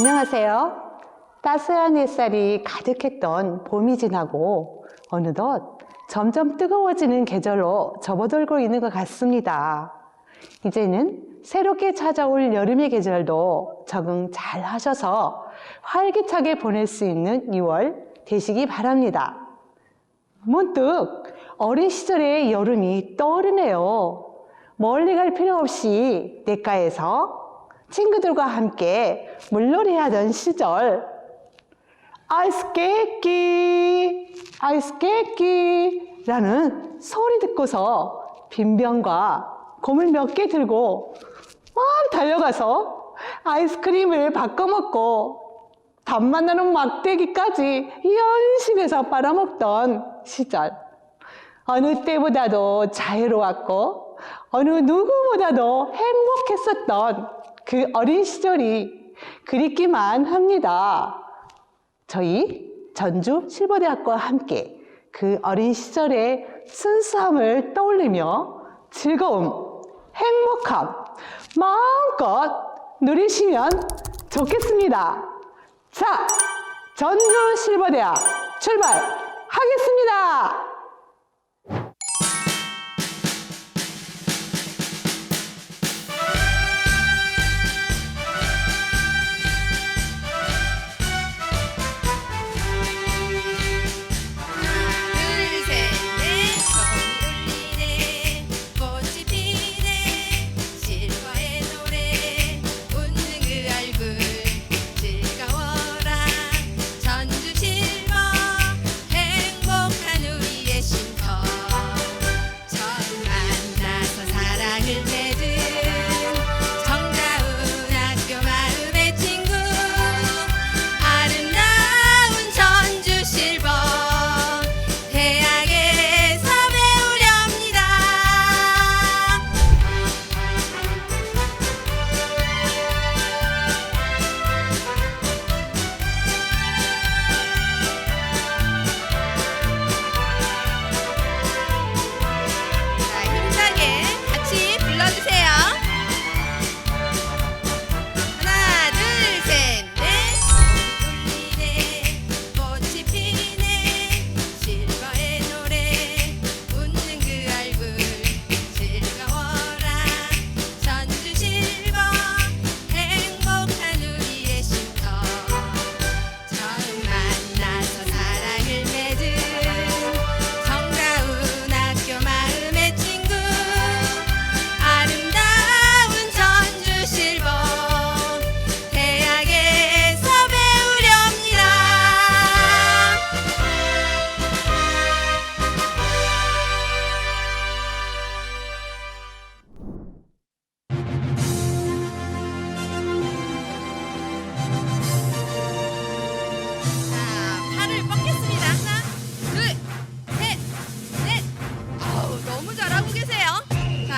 안녕하세요. 따스한 햇살이 가득했던 봄이 지나고 어느덧 점점 뜨거워지는 계절로 접어들고 있는 것 같습니다. 이제는 새롭게 찾아올 여름의 계절도 적응 잘 하셔서 활기차게 보낼 수 있는 2월 되시기 바랍니다. 문득 어린 시절의 여름이 떠오르네요. 멀리 갈 필요 없이 냇가에서 친구들과 함께 물놀이 하던 시절, 아이스 깨끼, 아이스 깨끼 라는 소리 듣고서 빈병과 곰을 몇 개 들고 막 달려가서 아이스크림을 바꿔 먹고 단맛 나는 막대기까지 연신해서 빨아먹던 시절. 어느 때보다도 자유로웠고 어느 누구보다도 행복했었던 그 어린 시절이 그립기만 합니다. 저희 전주 실버대학교와 함께 그 어린 시절의 순수함을 떠올리며 즐거움, 행복함 마음껏 누리시면 좋겠습니다. 자, 전주 실버대학 출발하겠습니다.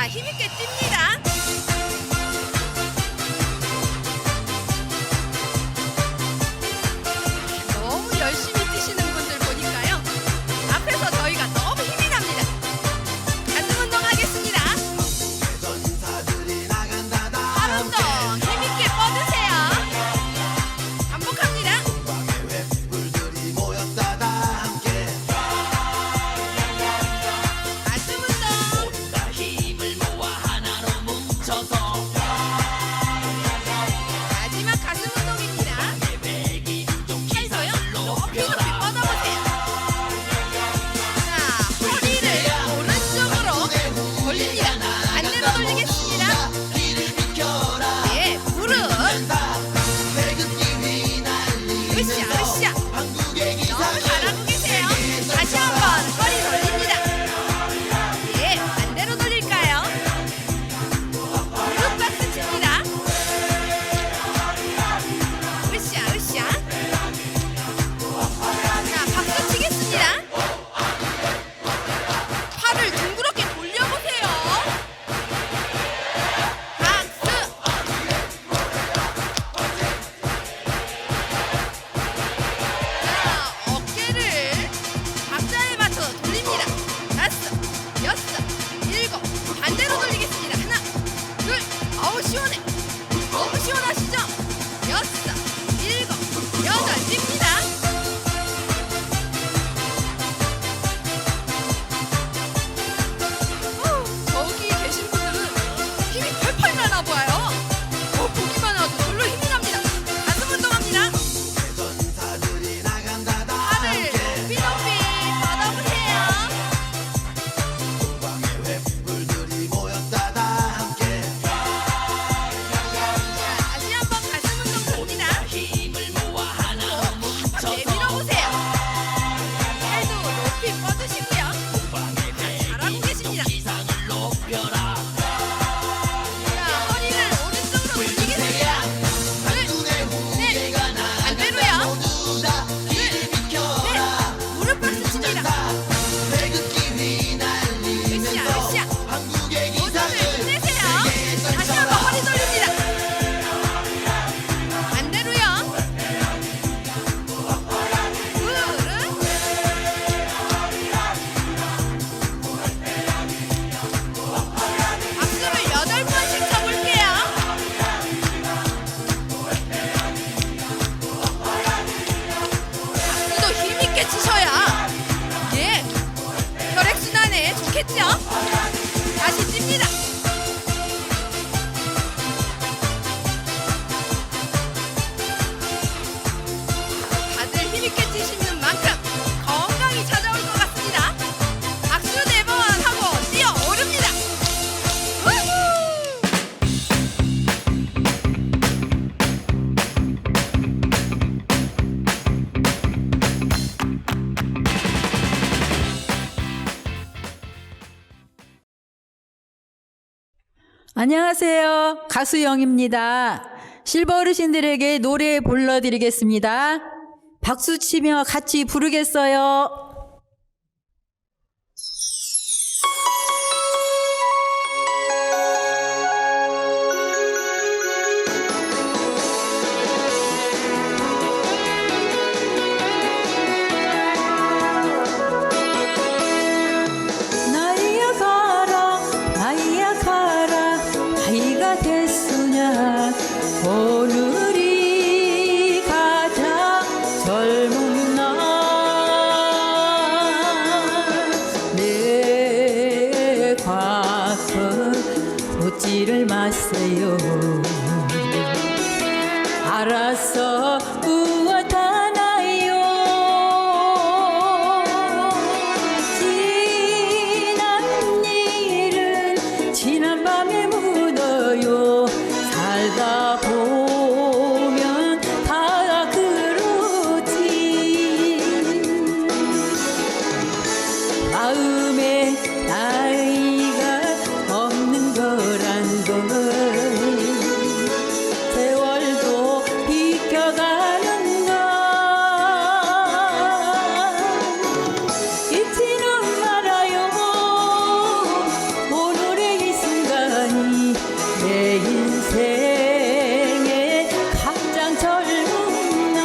힘있게 뜁니다. 너무 열심히 뛰시는 분들 보니까요. 앞에서 저희가 너무 힘이 납니다. 가슴 운동하겠습니다. 팔 운동 힘있게 뻗으세요. 반복합니다. 가슴 운동. 마지막 가슴 운동입니다. 팔도요 높이 높이 뻗어보세요. 자, 허리를 오른쪽으로 돌립니다. 반대로 돌리겠습니다. 예, 무릎 으쌰 으쌰. 너무 잘하고 계세요. 다시 한번 허리 돌립니다. 예, 반대로 돌릴까요? 무릎 박수 칩니다. 으쌰 으쌰. 자, 박수 치겠습니다. 팔을 둥그렇게 돌려보세요. 박수. 안녕하세요. 가수 영입니다. 실버 어르신들에게 노래 불러드리겠습니다. 박수 치며 같이 부르겠어요. 나이야 가라 나이야 가라 나이가 됐으냐 오늘이 가장 젊은 날 내 과거 묻지를 마세요 알아서 무엇하나요 지난 일은 지난 밤에 묻어요 살다 보면 다 그렇지 마음에 나이가 없는 거란 걸 세월도 비켜가는 걸 잊지는 말아요 오늘의 이 순간이 내 인생의 가장 젊은 날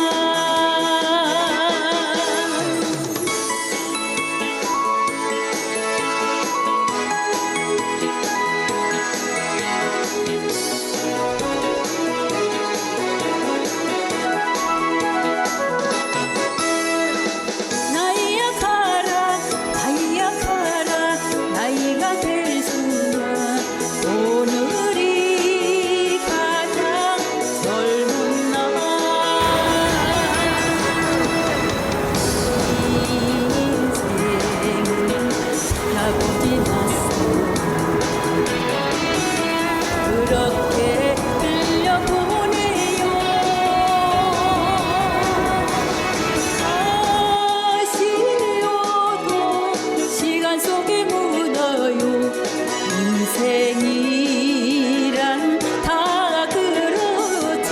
나이야 가라 나이야 가라 나이가 될 순간 오늘이 가장 젊은 날 인생을 가보지 마세요 그렇게 흘려보내요 아쉬워도 시간 속에 묻어요 인생이란 다 그렇지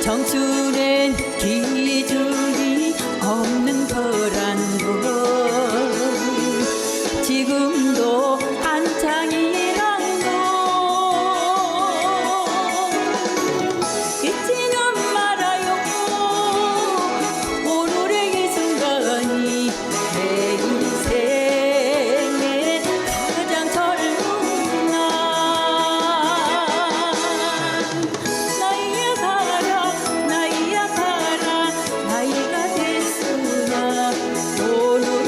청춘엔 기준이 없는 거란 걸 지금도 한창이란 걸 잊지는 말아요 오늘의 이 순간이 내 인생의 가장 젊은 날 나이야 가라 나이야 가라 나이가 됐으나 오늘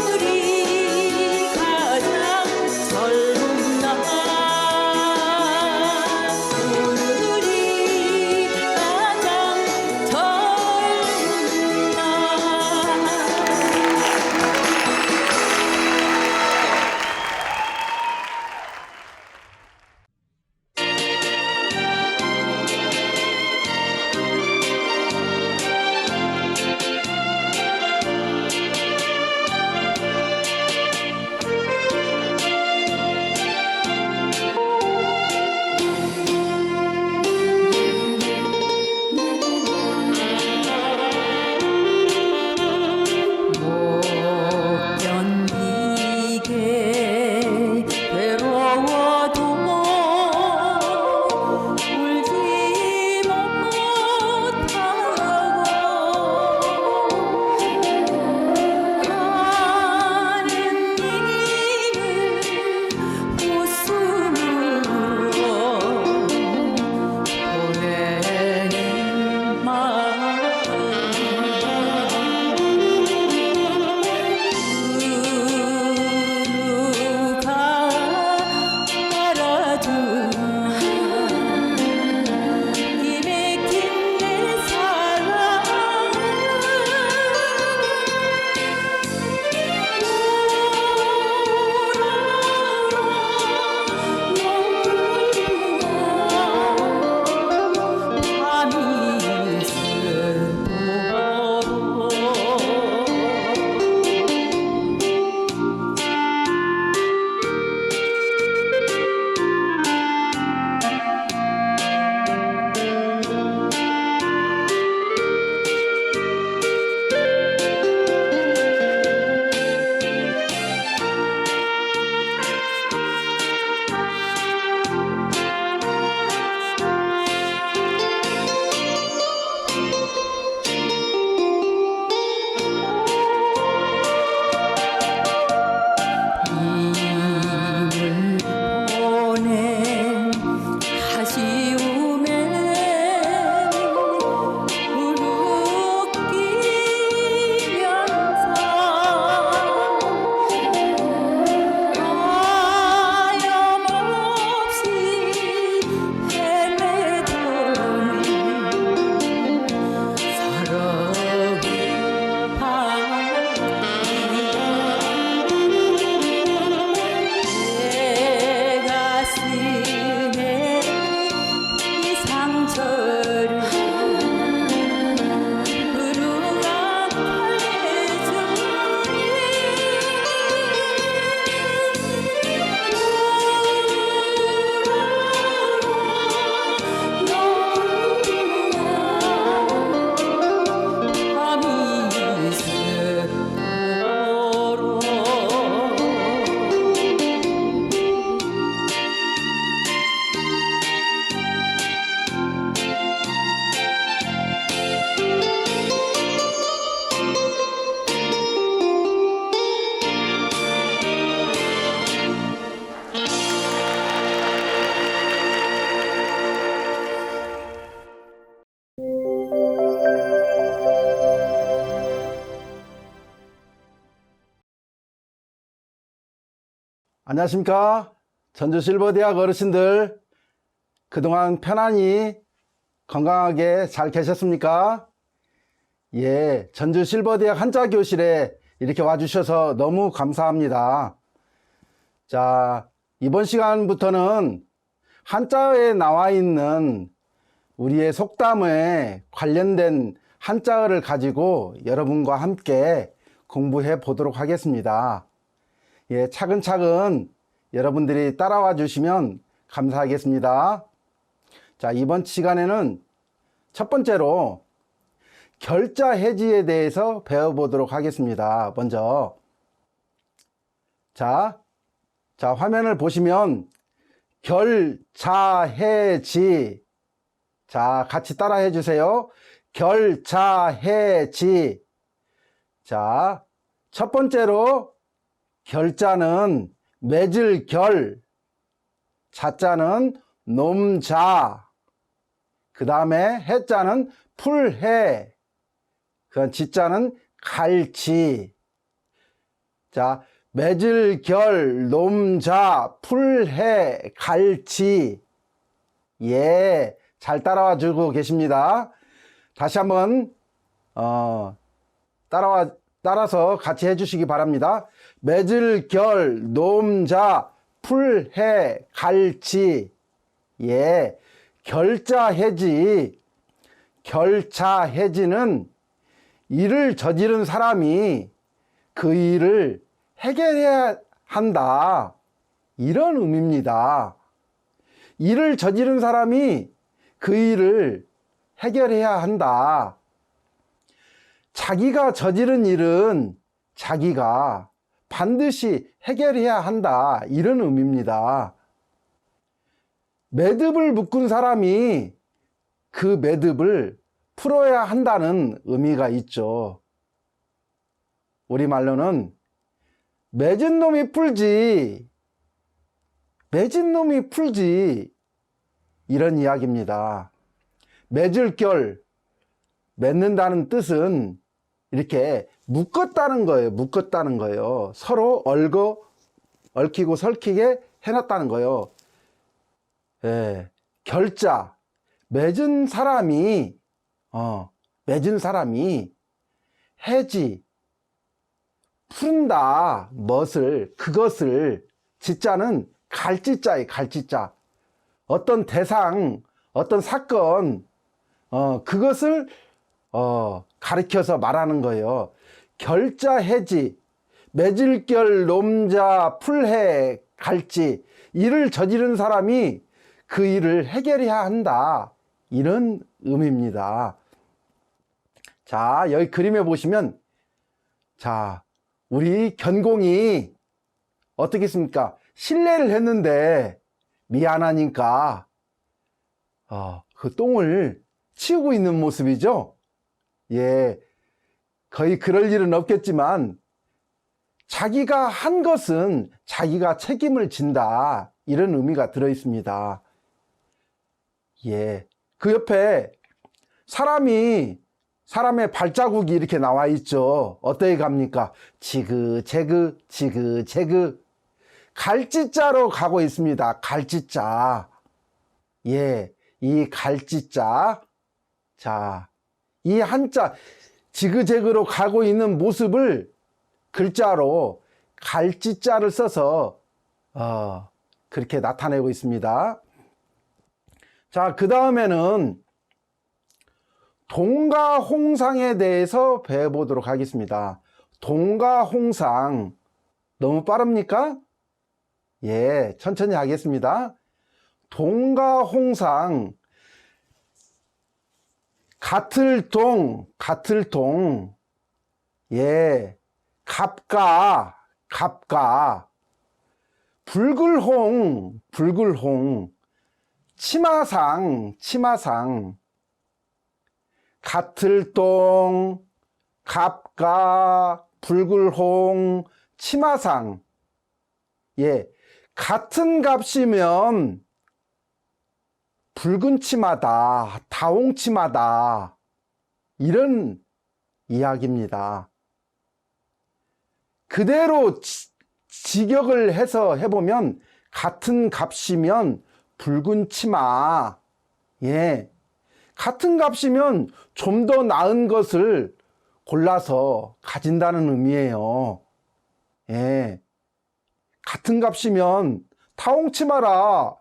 안녕하십니까? 전주실버대학 어르신들, 그동안 편안히 건강하게 잘 계셨습니까? 예, 전주실버대학 한자교실에 이렇게 와주셔서 너무 감사합니다. 자, 이번 시간부터는 한자어에 나와 있는 우리의 속담에 관련된 한자어를 가지고 여러분과 함께 공부해 보도록 하겠습니다. 예, 차근차근 여러분들이 따라와 주시면 감사하겠습니다. 자, 이번 시간에는 첫 번째로 결자 해지에 대해서 배워보도록 하겠습니다. 먼저 자, 화면을 보시면 결자해지, 자, 같이 따라해 주세요. 결자해지. 자, 첫 번째로 결자는 맺을 결, 자자는 놈자, 그 다음에 해자는 풀해, 그 지자는 갈치. 자, 맺을 결, 놈자, 풀해, 갈치. 예, 잘 따라와 주고 계십니다. 다시 한번 따라서 같이 해주시기 바랍니다. 맺을 결, 놈자, 풀해, 갈치. 예, 결자해지. 결자해지는 일을 저지른 사람이 그 일을 해결해야 한다, 이런 의미입니다. 일을 저지른 사람이 그 일을 해결해야 한다. 자기가 저지른 일은 자기가 반드시 해결해야 한다, 이런 의미입니다. 매듭을 묶은 사람이 그 매듭을 풀어야 한다는 의미가 있죠. 우리말로는 맺은 놈이 풀지, 맺은 놈이 풀지, 이런 이야기입니다. 맺을 결, 맺는다는 뜻은 이렇게 묶었다는 거예요. 묶었다는 거예요. 서로 얽히고 설키게 해놨다는 거예요. 예, 결자, 맺은 사람이 해지, 푼다, 그것을, 지자는 갈지자예요. 갈지자. 어떤 대상, 어떤 사건, 그것을 가리켜서 말하는 거예요. 결자 해지, 맺을 결, 놈자, 풀해, 갈지. 일을 저지른 사람이 그 일을 해결해야 한다, 이런 의미입니다. 자, 여기 그림에 보시면, 자, 우리 견공이 어떻게 했습니까? 실례를 했는데 미안하니까 그 똥을 치우고 있는 모습이죠. 예, 거의 그럴 일은 없겠지만 자기가 한 것은 자기가 책임을 진다, 이런 의미가 들어 있습니다. 예, 그 옆에 사람의 발자국이 이렇게 나와 있죠. 어떻게 갑니까? 지그재그, 지그재그. 갈지자로 가고 있습니다. 갈지자. 예, 이 갈지자. 자, 이 한자, 지그재그로 가고 있는 모습을 글자로 갈지자를 써서 그렇게 나타내고 있습니다. 자, 그 다음에는 동가홍상에 대해서 배워보도록 하겠습니다. 동가홍상, 너무 빠릅니까? 예, 천천히 하겠습니다. 동가홍상, 같을 동, 예, 갑가, 불글홍, 치마상, 같을 동, 갑가, 불글홍, 치마상. 예, 같은 값이면 붉은 치마다, 다홍치마다, 이런 이야기입니다. 그대로 직역을 해서 해보면 같은 값이면 붉은 치마. 예. 같은 값이면 좀 더 나은 것을 골라서 가진다는 의미예요. 예. 같은 값이면 타홍치마라.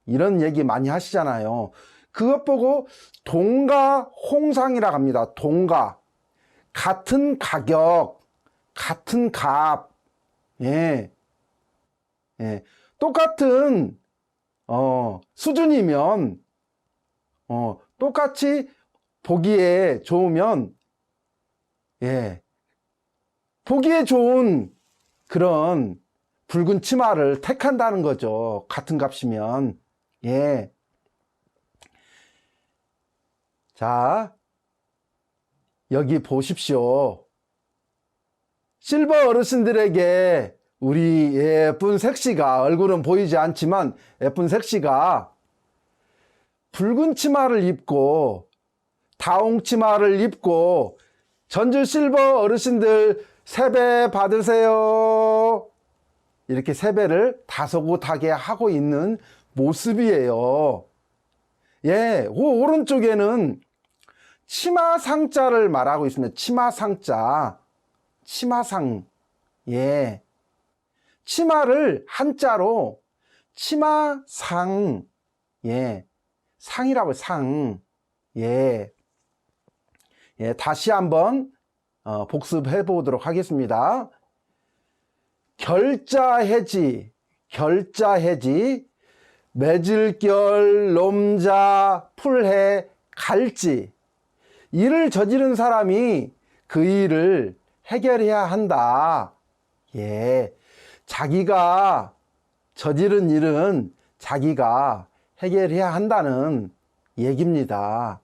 이런 얘기 많이 하시잖아요. 그것 보고 동가홍상이라고 합니다. 동가. 같은 가격, 같은 값. 예. 예. 똑같은 수준이면 똑같이 보기에 좋으면 예. 보기에 좋은 그런 붉은 치마를 택한다는 거죠. 같은 값이면. 예. 자, 여기 보십시오. 실버 어르신들에게 우리 예쁜 색시가, 얼굴은 보이지 않지만 예쁜 색시가 붉은 치마를 입고 다홍 치마를 입고 전주 실버 어르신들 세배 받으세요. 이렇게 세배를 다소곳하게 하고 있는 모습이에요. 예, 오른쪽에는 치마상자를 말하고 있습니다. 치마상자. 치마상. 예. 치마를 한자로 치마상. 예. 상이라고 상. 예. 예, 다시 한번 복습해 보도록 하겠습니다. 결자해지, 결자해지, 매질결, 놈자, 풀해, 갈지. 일을 저지른 사람이 그 일을 해결해야 한다. 예. 자기가 저지른 일은 자기가 해결해야 한다는 얘기입니다.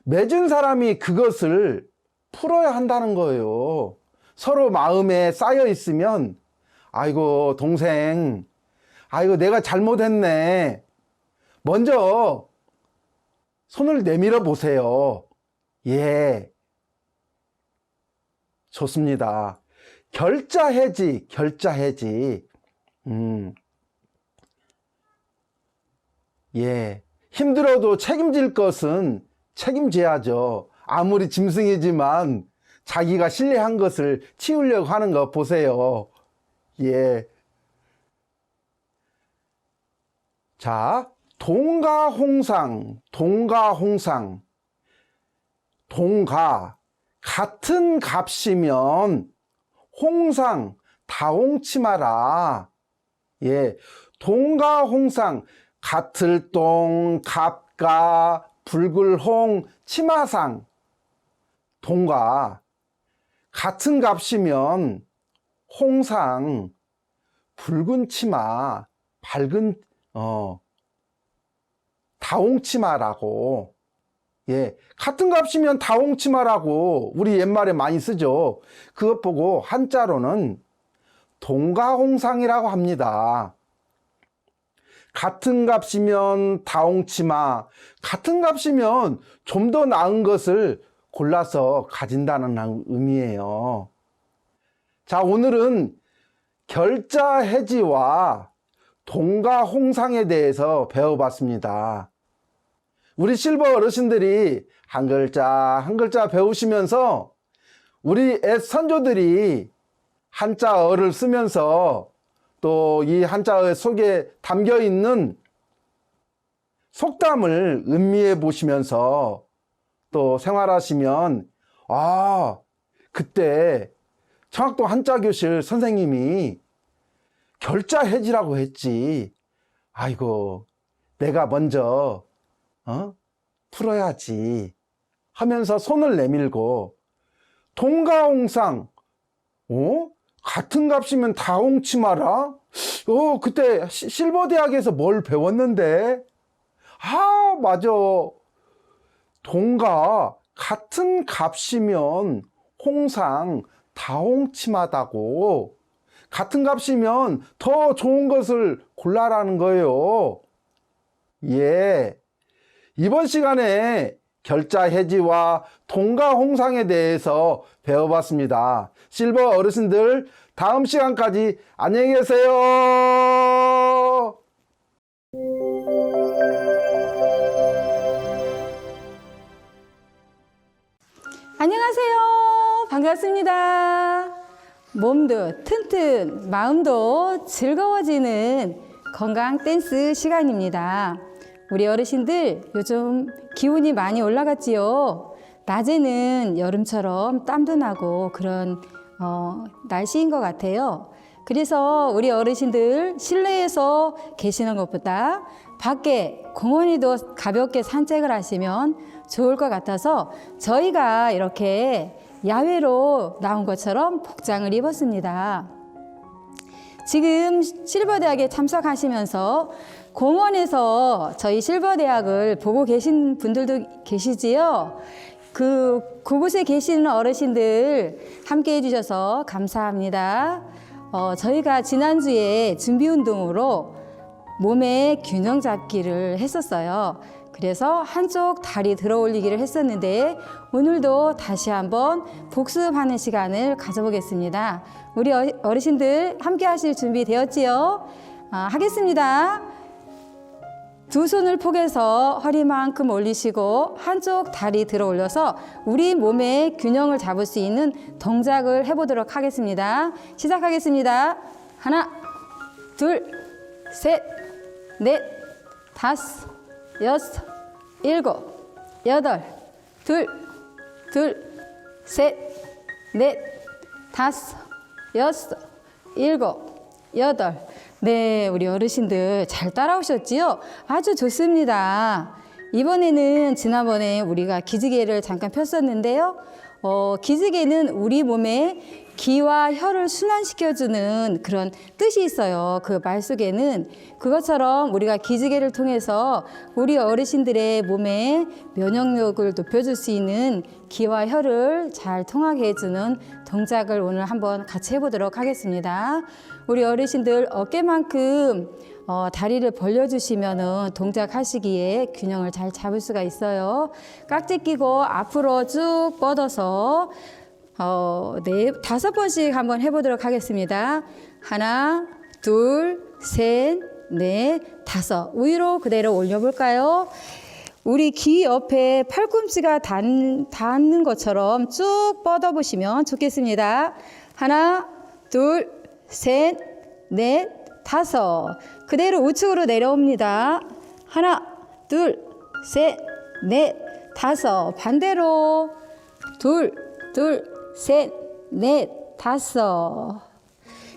맺은 사람이 그것을 풀어야 한다는 거예요. 서로 마음에 쌓여 있으면, 아이고, 동생, 아이고, 내가 잘못했네. 먼저 손을 내밀어 보세요. 예. 좋습니다. 결자해지, 결자해지. 예. 힘들어도 책임질 것은 책임져야죠. 아무리 짐승이지만 자기가 신뢰한 것을 치우려고 하는 거 보세요. 예. 자, 동가홍상, 동가홍상. 동가, 같은 값이면 홍상, 다홍치마라. 예. 동가홍상, 같을 동, 갑가, 붉을홍, 치마상. 동가, 같은 값이면 홍상, 붉은 치마, 밝은 다홍치마라고. 예, 같은 값이면 다홍치마라고 우리 옛말에 많이 쓰죠. 그것 보고 한자로는 동가홍상이라고 합니다. 같은 값이면 다홍치마, 같은 값이면 좀 더 나은 것을 골라서 가진다는 의미예요. 자, 오늘은 결자해지와 동가홍상에 대해서 배워봤습니다. 우리 실버 어르신들이 한 글자 한 글자 배우시면서 우리 옛 선조들이 한자어를 쓰면서 또 이 한자어 속에 담겨 있는 속담을 음미해 보시면서 또 생활하시면, 아, 그때 청학도 한자교실 선생님이 결자해지라고 했지. 아이고, 내가 먼저 풀어야지 하면서 손을 내밀고, 동가홍상, 같은 값이면 다홍치마라? 그때 실버대학에서 뭘 배웠는데? 아, 맞아. 동가, 같은 값이면 홍상, 다홍치마다고. 같은 값이면 더 좋은 것을 골라라는 거예요. 예. 이번 시간에 결자해지와 동가홍상에 대해서 배워봤습니다. 실버 어르신들 다음 시간까지 안녕히 계세요. 안녕하세요. 반갑습니다. 몸도 튼튼, 마음도 즐거워지는 건강 댄스 시간입니다. 우리 어르신들 요즘 기온이 많이 올라갔지요. 낮에는 여름처럼 땀도 나고 그런 날씨인 것 같아요. 그래서 우리 어르신들 실내에서 계시는 것보다 밖에 공원에도 가볍게 산책을 하시면 좋을 것 같아서 저희가 이렇게 야외로 나온 것처럼 복장을 입었습니다. 지금 실버대학에 참석하시면서 공원에서 저희 실버대학을 보고 계신 분들도 계시지요? 그곳에 계시는 어르신들 함께 해주셔서 감사합니다. 저희가 지난주에 준비운동으로 몸의 균형 잡기를 했었어요. 그래서 한쪽 다리 들어 올리기를 했었는데 오늘도 다시 한번 복습하는 시간을 가져보겠습니다. 우리 어르신들 함께 하실 준비 되었지요? 하겠습니다. 두 손을 포개서 허리만큼 올리시고 한쪽 다리 들어 올려서 우리 몸의 균형을 잡을 수 있는 동작을 해보도록 하겠습니다. 시작하겠습니다. 하나, 둘, 셋, 넷, 다섯, 여섯, 일곱, 여덟, 둘, 셋, 넷, 다섯, 여섯, 일곱, 여덟. 네, 우리 어르신들 잘 따라오셨지요? 아주 좋습니다. 이번에는 지난번에 우리가 기지개를 잠깐 폈었는데요. 기지개는 우리 몸에 기와 혈을 순환시켜주는 그런 뜻이 있어요. 그 말 속에는 그것처럼 우리가 기지개를 통해서 우리 어르신들의 몸에 면역력을 높여줄 수 있는 기와 혈을 잘 통하게 해주는 동작을 오늘 한번 같이 해보도록 하겠습니다. 우리 어르신들 어깨만큼 다리를 벌려주시면은 동작하시기에 균형을 잘 잡을 수가 있어요. 깍지 끼고 앞으로 쭉 뻗어서 다섯 번씩 한번 해보도록 하겠습니다. 하나, 둘, 셋, 넷, 다섯. 위로 그대로 올려볼까요? 우리 귀 옆에 팔꿈치가 닿는 것처럼 쭉 뻗어보시면 좋겠습니다. 하나, 둘, 셋, 넷, 다섯. 그대로 우측으로 내려옵니다. 하나, 둘, 셋, 넷, 다섯. 반대로 둘, 셋, 넷, 다섯.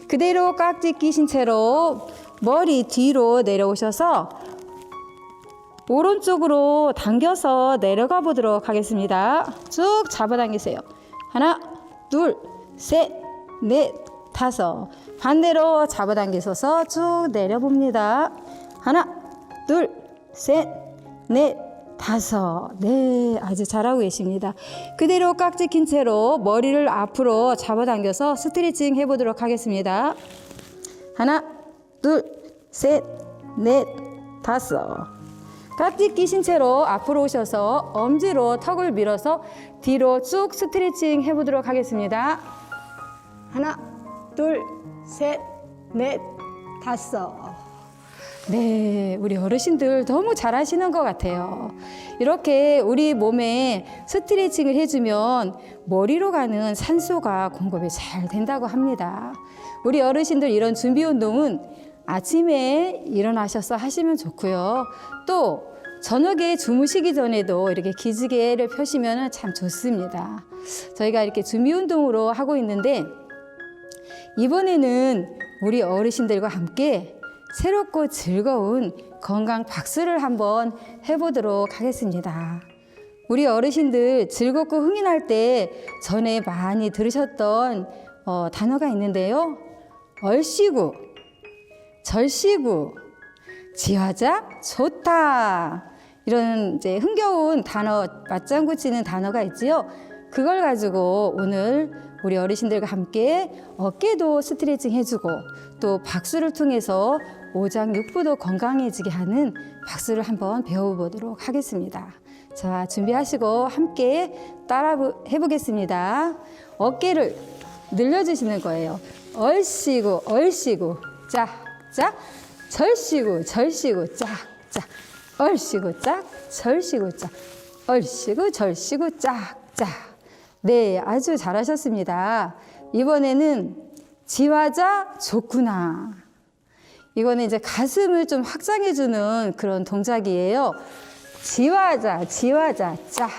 그대로 깍지 끼신 채로 머리 뒤로 내려오셔서 오른쪽으로 당겨서 내려가 보도록 하겠습니다. 쭉 잡아당기세요. 하나, 둘, 셋, 넷, 다섯. 반대로 잡아당기셔서 쭉 내려봅니다. 하나, 둘, 셋, 넷, 다섯. 네, 아주 잘하고 계십니다. 그대로 깍지 낀 채로 머리를 앞으로 잡아당겨서 스트레칭 해보도록 하겠습니다. 하나, 둘, 셋, 넷, 다섯. 깍지 끼신 채로 앞으로 오셔서 엄지로 턱을 밀어서 뒤로 쭉 스트레칭 해보도록 하겠습니다. 하나, 둘, 셋, 넷, 다섯. 네, 우리 어르신들 너무 잘하시는 것 같아요. 이렇게 우리 몸에 스트레칭을 해주면 머리로 가는 산소가 공급이 잘 된다고 합니다. 우리 어르신들 이런 준비 운동은 아침에 일어나셔서 하시면 좋고요. 또 저녁에 주무시기 전에도 이렇게 기지개를 펴시면 참 좋습니다. 저희가 이렇게 준비 운동으로 하고 있는데 이번에는 우리 어르신들과 함께 새롭고 즐거운 건강 박수를 한번 해보도록 하겠습니다. 우리 어르신들 즐겁고 흥이 날 때 전에 많이 들으셨던 단어가 있는데요. 얼씨구, 절씨구, 지화자, 좋다. 이런 이제 흥겨운 단어, 맞장구 치는 단어가 있지요. 그걸 가지고 오늘 우리 어르신들과 함께 어깨도 스트레칭 해주고 또 박수를 통해서 오장육부도 건강해지게 하는 박수를 한번 배워보도록 하겠습니다. 자, 준비하시고 함께 따라 해보겠습니다. 어깨를 늘려주시는 거예요. 얼씨구 얼씨구 짝짝 절씨구 절씨구 짝짝 얼씨구 짝 절씨구 짝 얼씨구 절씨구 짝짝. 네, 아주 잘하셨습니다. 이번에는 지화자 좋구나. 이거는 이제 가슴을 좀 확장해주는 그런 동작이에요. 지화자 짝짝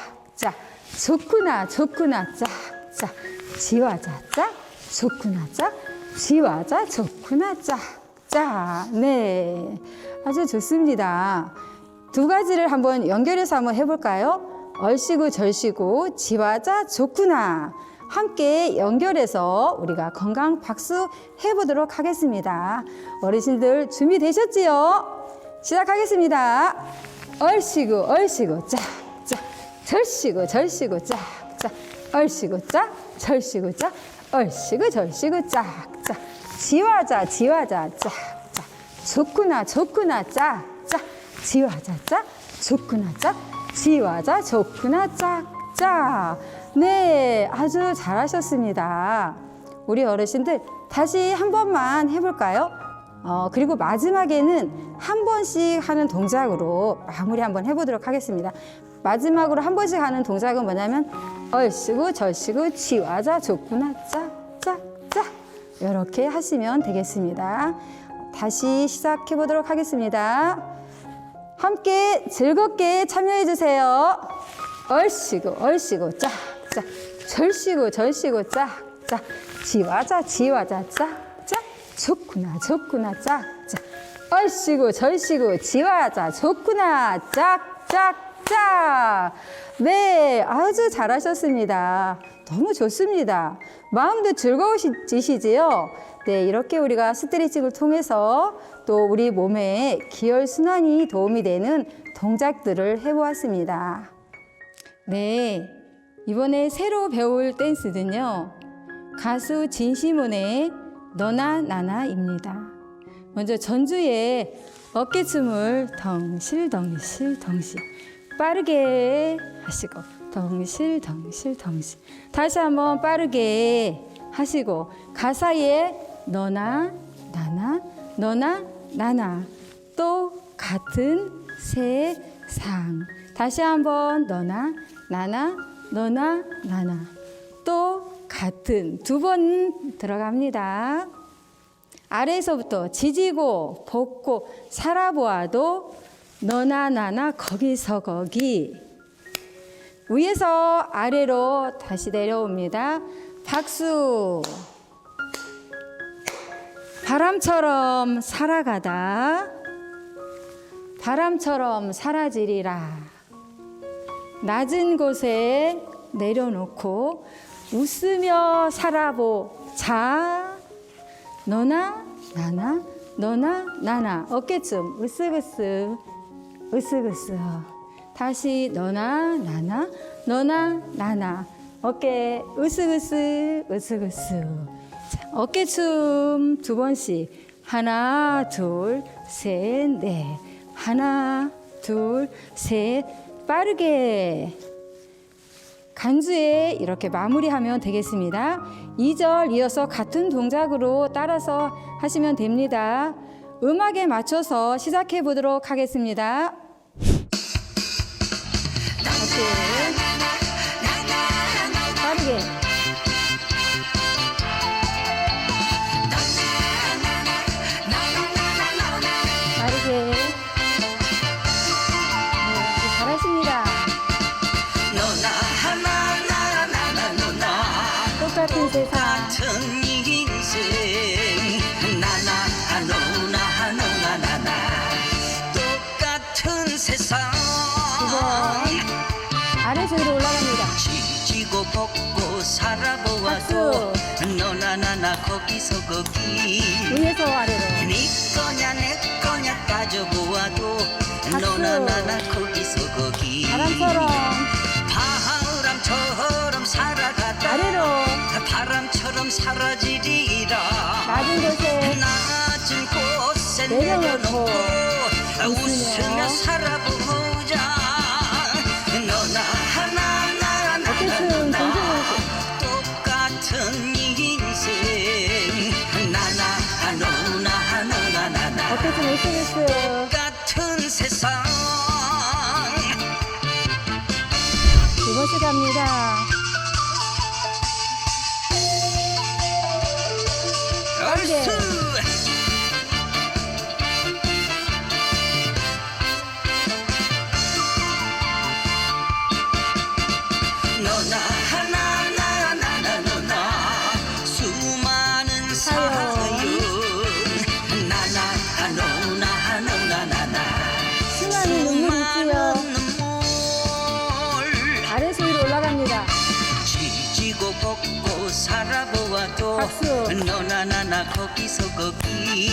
좋구나 짝짝 지화자 짝 좋구나 짝 지화자 좋구나 짝짝. 네, 아주 좋습니다. 두 가지를 한번 연결해서 한번 해볼까요? 얼씨구 절씨구 지화자 좋구나. 함께 연결해서 우리가 건강 박수 해보도록 하겠습니다. 어르신들 준비되셨지요? 시작하겠습니다. 얼씨구 얼씨구 짝짝 절씨구 절씨구 짝짝 얼씨구 짝 절씨구 짝 얼씨구 절씨구 짝짝 지화자 짝짝 좋구나 짝짝 지화자 짝 좋구나 짝 지화자 좋구나 짝짝. 네, 아주 잘하셨습니다. 우리 어르신들 다시 한 번만 해볼까요? 그리고 마지막에는 한 번씩 하는 동작으로 마무리 한번 해보도록 하겠습니다. 마지막으로 한 번씩 하는 동작은 뭐냐면 얼씨구 절씨구 지화자 좋구나 짝짝짝 이렇게 하시면 되겠습니다. 다시 시작해 보도록 하겠습니다. 함께 즐겁게 참여해 주세요. 얼씨구 얼씨구 짝짝 절씨구 절씨구 짝짝 지화자 짝짝 좋구나 짝짝 얼씨구 절씨구 지화자 좋구나 짝짝짝. 네, 아주 잘하셨습니다. 너무 좋습니다. 마음도 즐거우시지요? 네, 이렇게 우리가 스트레칭을 통해서 또 우리 몸에 기혈순환이 도움이 되는 동작들을 해보았습니다. 네, 이번에 새로 배울 댄스는요, 가수 진시몬의 너나 나나입니다. 먼저 전주의 어깨춤을 덩실덩실 덩실 빠르게 하시고 덩실덩실 덩실 다시 한번 빠르게 하시고 가사에 너나 나나 너나 나나 또 같은 세상 다시 한번 너나 나나 너나 나나 또 같은 두 번 들어갑니다. 아래에서부터 지지고 볶고 살아보아도 너나 나나 거기서 거기. 위에서 아래로 다시 내려옵니다. 박수. 바람처럼 살아가다 바람처럼 사라지리라. 낮은 곳에 내려놓고 웃으며 살아보자. 너나 나나 너나 나나 어깨춤 으쓱으쓱 으쓱으쓱 다시 너나 나나 너나 나나 어깨 으쓱으쓱 으쓱으쓱. 자, 어깨춤 두 번씩 하나 둘 셋 넷 하나 둘 셋 빠르게 간주에 이렇게 마무리하면 되겠습니다. 2절 이어서 같은 동작으로 따라서 하시면 됩니다. 음악에 맞춰서 시작해 보도록 하겠습니다. 다시 빠르게 빠르게 네, 잘하십니다. 똑같은 세상 같은 인생 나나 너나 너나 나나 똑같은 세상 아래쪽으로 올라갑니다. 지지고 볶고 살아보아도 너나 나나 거기서 거기 위에서 아래로 네 거냐 내 거냐 따져보아도 박수. 너나 나나 거기서 거기 바람처럼 바람처럼 살아가다 아래로 바람처럼 사라지리라. 낮은 곳에 낮은 곳에 내려놓고 내려놓고 웃으며 살아보자. 너나 하나 어깨춤 나나 동시에 똑같은 인생 번씩 갑니다. 얼쑤 너나 하나 나나 너나 수많은 사연 나나 너나 너나 나나 수많은 눈물이 있지요. 눈물 아래서 위로 올라갑니다. 지지고 볶고 살아보아도 박수. 너나 나나 거기서 거기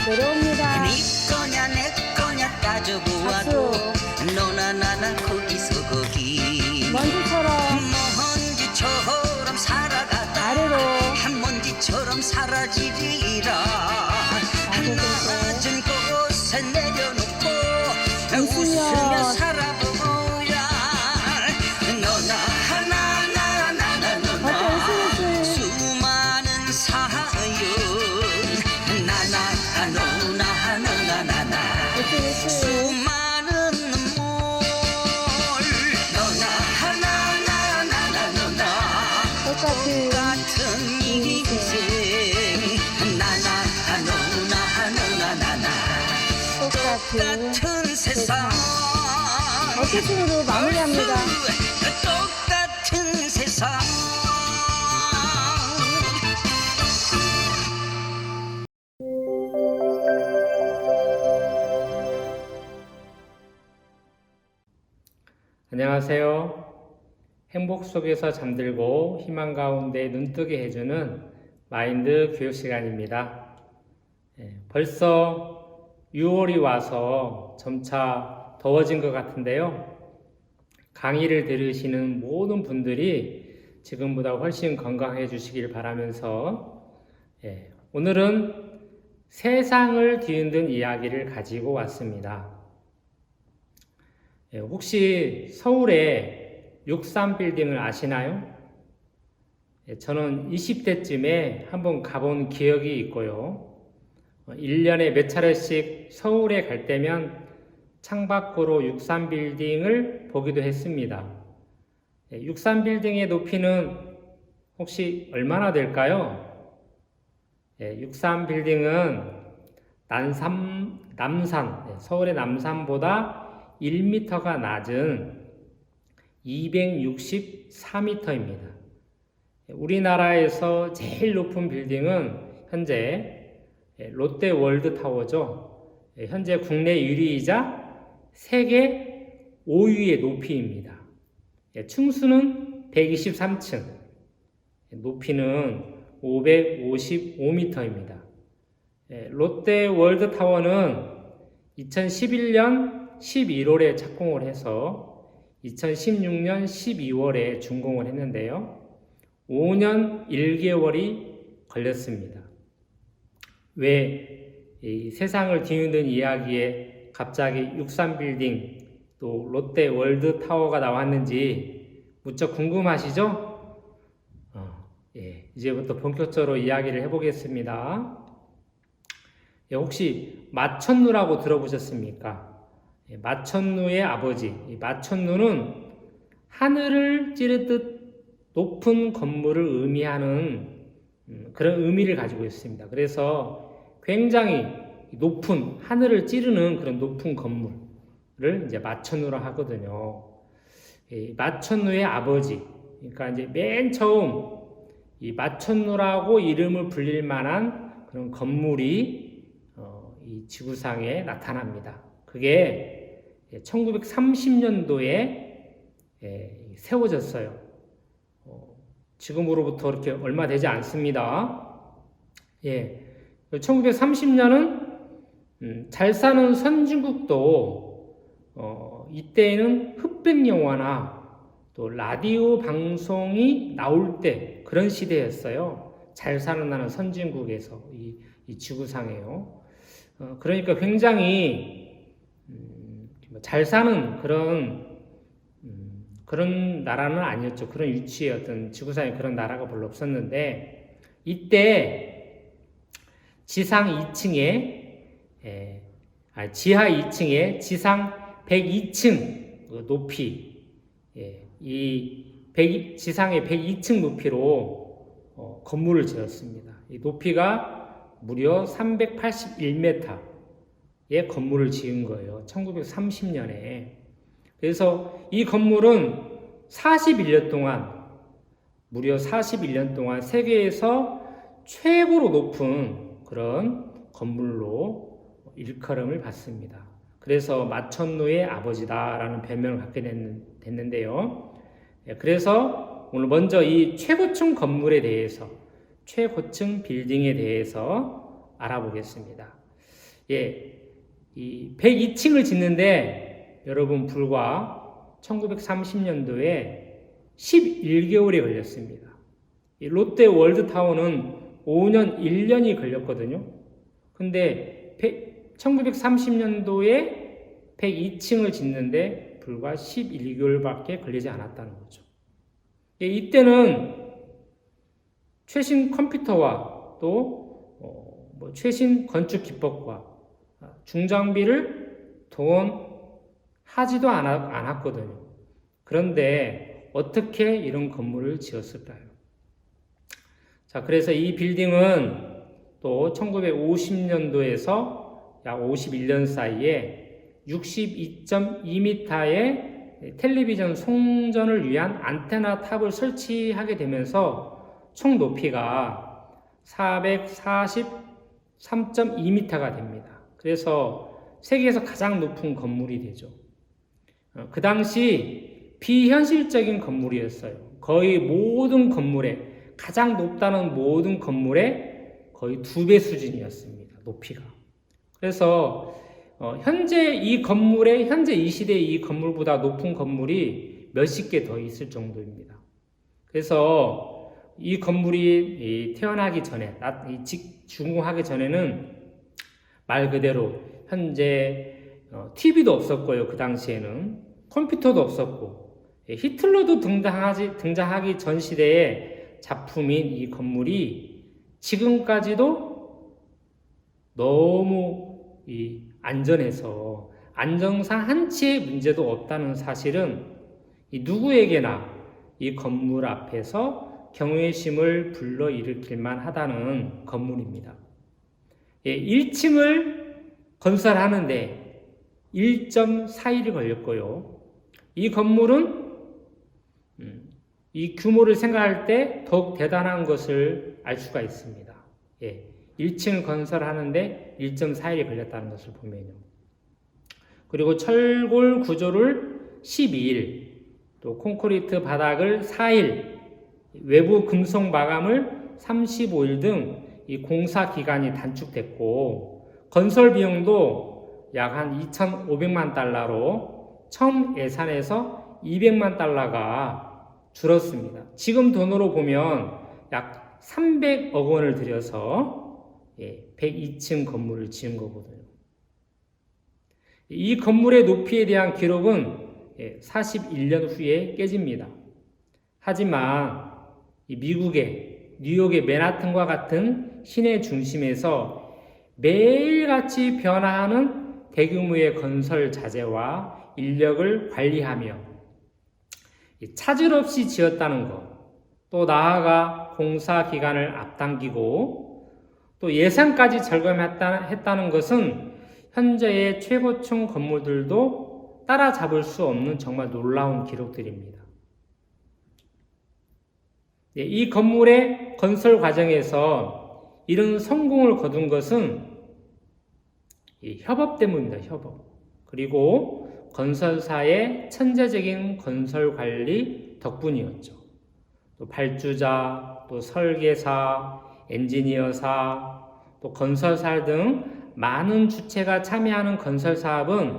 내려옵니다. 네 거냐 내 거냐 따져보아도 너나 나나 거기서 거기 먼지처럼 먼지처럼 살아가다 아래로 한 먼지처럼 사라지리라 낮은 곳에 내려놓고 웃으며 살아보라 너나 하나 나나 너나 어때 으슬으슬. 수많은 사연 나나 너나 너나 나나 으슬으슬. 수많은 눈물 너나 하나 나나 너나 똑같은 같은 인생 나나 너나 너나 나나 똑같은 같은 세상 어깨춤으로 마무리합니다. 똑같은 세상 안녕하세요. 행복 속에서 잠들고 희망 가운데 눈뜨게 해주는 마인드 교육 시간입니다. 벌써 6월이 와서 점차 더워진 것 같은데요. 강의를 들으시는 모든 분들이 지금보다 훨씬 건강해지시길 바라면서 오늘은 세상을 뒤흔든 이야기를 가지고 왔습니다. 혹시 서울의 63빌딩을 아시나요? 저는 20대쯤에 한번 가본 기억이 있고요. 1년에 몇 차례씩 서울에 갈 때면 창밖으로 63빌딩을 보기도 했습니다. 63빌딩의 높이는 혹시 얼마나 될까요? 63빌딩은 남산, 서울의 남산보다 1m가 낮은 264m입니다. 우리나라에서 제일 높은 빌딩은 현재 롯데월드타워죠. 현재 국내 1위이자 세계 5위의 높이입니다. 층수는 123층, 높이는 555m입니다. 롯데월드타워는 2011년 11월에 착공을 해서 2016년 12월에 준공을 했는데요. 5년 1개월이 걸렸습니다. 왜 이 세상을 뒤흔든 이야기에 갑자기 63빌딩 또 롯데월드타워가 나왔는지 무척 궁금하시죠? 이제부터 본격적으로 이야기를 해보겠습니다. 혹시 마천루라고 들어보셨습니까? 마천루의 아버지, 마천루는 하늘을 찌르듯 높은 건물을 의미하는 그런 의미를 가지고 있습니다. 그래서 굉장히 높은 하늘을 찌르는 그런 높은 건물을 이제 마천루라 하거든요. 마천루의 아버지, 그러니까 이제 맨 처음 이 마천루라고 이름을 불릴 만한 그런 건물이 이 지구상에 나타납니다. 그게 1930년도에 세워졌어요. 지금으로부터 그렇게 얼마 되지 않습니다. 1930년은 잘 사는 선진국도 이때에는 흑백 영화나 또 라디오 방송이 나올 때 그런 시대였어요. 잘 사는 나라 선진국에서 이 지구상에요. 그러니까 굉장히 잘 사는 그런 나라는 아니었죠. 그런 위치의 어떤 지구상에 그런 나라가 별로 없었는데 이때 지하 2층에 지상 102층 높이 이 지상의 102층 높이로 건물을 지었습니다. 이 높이가 무려 381m의 건물을 지은 거예요. 1930년에. 그래서 이 건물은 41년 동안, 무려 41년 동안 세계에서 최고로 높은 그런 건물로 일컬음을 받습니다. 그래서 마천루의 아버지다라는 별명을 갖게 됐는데요. 그래서 오늘 먼저 이 최고층 건물에 대해서, 최고층 빌딩에 대해서 알아보겠습니다. 이 102층을 짓는데 여러분 불과 1930년도에 11개월이 걸렸습니다. 이 롯데 월드타워는 5년 1년이 걸렸거든요. 근데 1930년도에 102층을 짓는데 불과 11개월밖에 걸리지 않았다는 거죠. 이때는 최신 컴퓨터와 또 최신 건축 기법과 중장비를 동원하지도 않았거든요. 그런데 어떻게 이런 건물을 지었을까요? 자, 그래서 이 빌딩은 또 1950년도에서 약 51년 사이에 62.2m의 텔레비전 송전을 위한 안테나 탑을 설치하게 되면서 총 높이가 443.2m가 됩니다. 그래서 세계에서 가장 높은 건물이 되죠. 그 당시 비현실적인 건물이었어요. 거의 모든 건물에, 가장 높다는 모든 건물의 거의 2배 수준이었습니다. 높이가. 그래서 현재 이 시대의 이 건물보다 높은 건물이 몇십 개 더 있을 정도입니다. 그래서 이 건물이 태어나기 전에, 준공하기 전에는 말 그대로 현재 TV도 없었고요. 그 당시에는 컴퓨터도 없었고, 히틀러도 등장하기 전 시대의 작품인 이 건물이 지금까지도 너무 안전해서 안정상 한치의 문제도 없다는 사실은 누구에게나 이 건물 앞에서 경외심을 불러일으킬만 하다는 건물입니다. 1층을 건설하는데 1.4일이 걸렸고요. 이 건물은 이 규모를 생각할 때 더욱 대단한 것을 알 수가 있습니다. 1층을 건설하는데 1.4일이 걸렸다는 것을 보면요. 그리고 철골 구조를 12일, 또 콘크리트 바닥을 4일, 외부 금속 마감을 35일 등 이 공사 기간이 단축됐고, 건설 비용도 약 한 2,500만 달러로 처음 예산에서 200만 달러가 줄었습니다. 지금 돈으로 보면 약 300억 원을 들여서 102층 건물을 지은 거거든요. 이 건물의 높이에 대한 기록은 41년 후에 깨집니다. 하지만 미국의 뉴욕의 맨하튼과 같은 시내 중심에서 매일같이 변화하는 대규모의 건설 자재와 인력을 관리하며 차질 없이 지었다는 것, 또 나아가 공사 기간을 앞당기고 또 예산까지 절감했다는 것은 현재의 최고층 건물들도 따라잡을 수 없는 정말 놀라운 기록들입니다. 이 건물의 건설 과정에서 이런 성공을 거둔 것은 협업 때문입니다. 협업. 그리고 건설사의 천재적인 건설 관리 덕분이었죠. 또 발주자, 또 설계사, 엔지니어사, 또 건설사 등 많은 주체가 참여하는 건설 사업은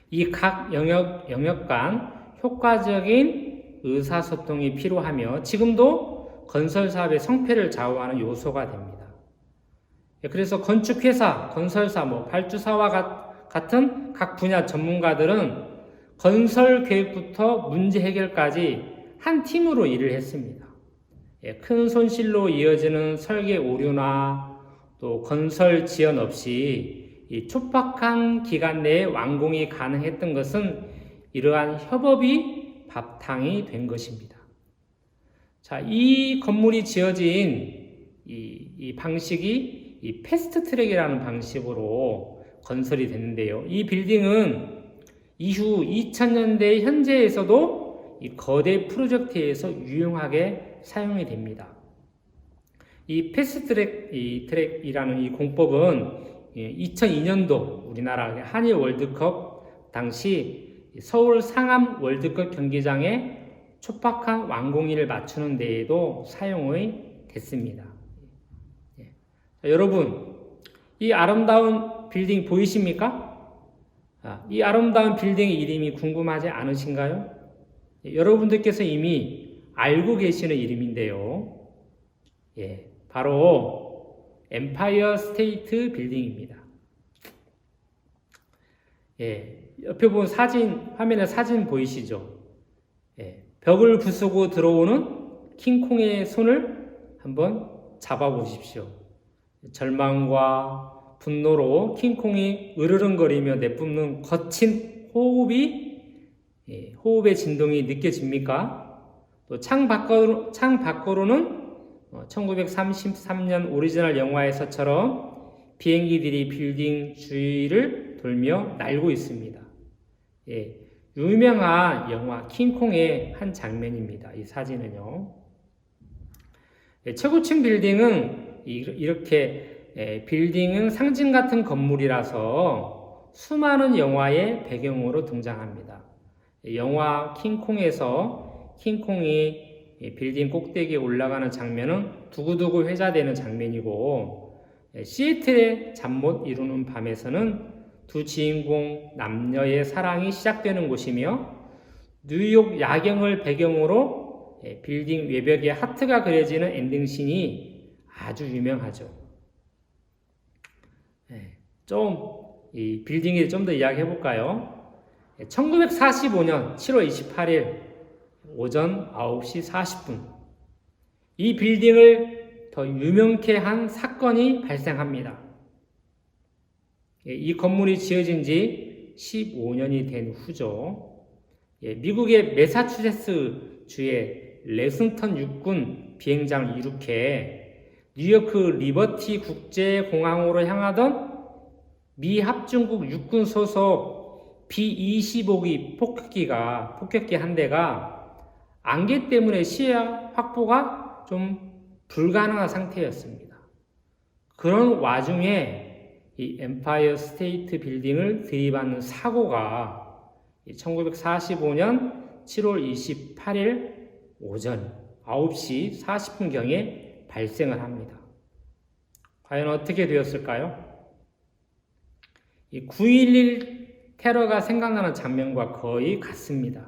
이 각 영역 간 효과적인 의사소통이 필요하며 지금도 건설 사업의 성패를 좌우하는 요소가 됩니다. 그래서 건축회사, 건설사, 발주사와 같은 각 분야 전문가들은 건설 계획부터 문제 해결까지 한 팀으로 일을 했습니다. 큰 손실로 이어지는 설계 오류나 또 건설 지연 없이 이 촉박한 기간 내에 완공이 가능했던 것은 이러한 협업이 바탕이 된 것입니다. 자, 이 건물이 지어진 이 방식이 이 패스트 트랙이라는 방식으로 건설이 됐는데요. 이 빌딩은 이후 2000년대 현재에서도 이 거대 프로젝트에서 유용하게 사용이 됩니다. 이 패스트 트랙이라는 이 공법은 2002년도 우리나라 한일 월드컵 당시 서울 상암 월드컵 경기장에 촉박한 완공일을 맞추는 데에도 사용이 됐습니다. 자, 여러분, 이 아름다운 빌딩 보이십니까? 이 아름다운 빌딩의 이름이 궁금하지 않으신가요? 여러분들께서 이미 알고 계시는 이름인데요. 바로 엠파이어 스테이트 빌딩입니다. 옆에 본 화면에 사진 보이시죠? 벽을 부수고 들어오는 킹콩의 손을 한번 잡아보십시오. 절망과 분노로 킹콩이 으르렁거리며 내뿜는 거친 호흡의 진동이 느껴집니까? 또 창 밖으로는 1933년 오리지널 영화에서처럼 비행기들이 빌딩 주위를 돌며 날고 있습니다. 유명한 영화 킹콩의 한 장면입니다. 이 사진은요. 최고층 빌딩은 이렇게 빌딩은 상징 같은 건물이라서 수많은 영화의 배경으로 등장합니다. 영화 킹콩에서 킹콩이 빌딩 꼭대기에 올라가는 장면은 두고두고 회자되는 장면이고, 시애틀의 잠 못 이루는 밤에서는 두 주인공 남녀의 사랑이 시작되는 곳이며, 뉴욕 야경을 배경으로 빌딩 외벽에 하트가 그려지는 엔딩씬이 아주 유명하죠. 이 빌딩에 좀 더 이야기해 볼까요? 1945년 7월 28일 오전 9시 40분 이 빌딩을 더 유명케 한 사건이 발생합니다. 이 건물이 지어진 지 15년이 된 후죠. 미국의 매사추세츠 주의 레슨턴 육군 비행장을 이륙해 뉴요크 리버티 국제공항으로 향하던 미 합중국 육군 소속 B-25기 폭격기 한 대가 안개 때문에 시야 확보가 좀 불가능한 상태였습니다. 그런 와중에 이 엠파이어 스테이트 빌딩을 들이받는 사고가 1945년 7월 28일 오전 9시 40분경에 발생을 합니다. 과연 어떻게 되었을까요? 이 9.11 테러가 생각나는 장면과 거의 같습니다.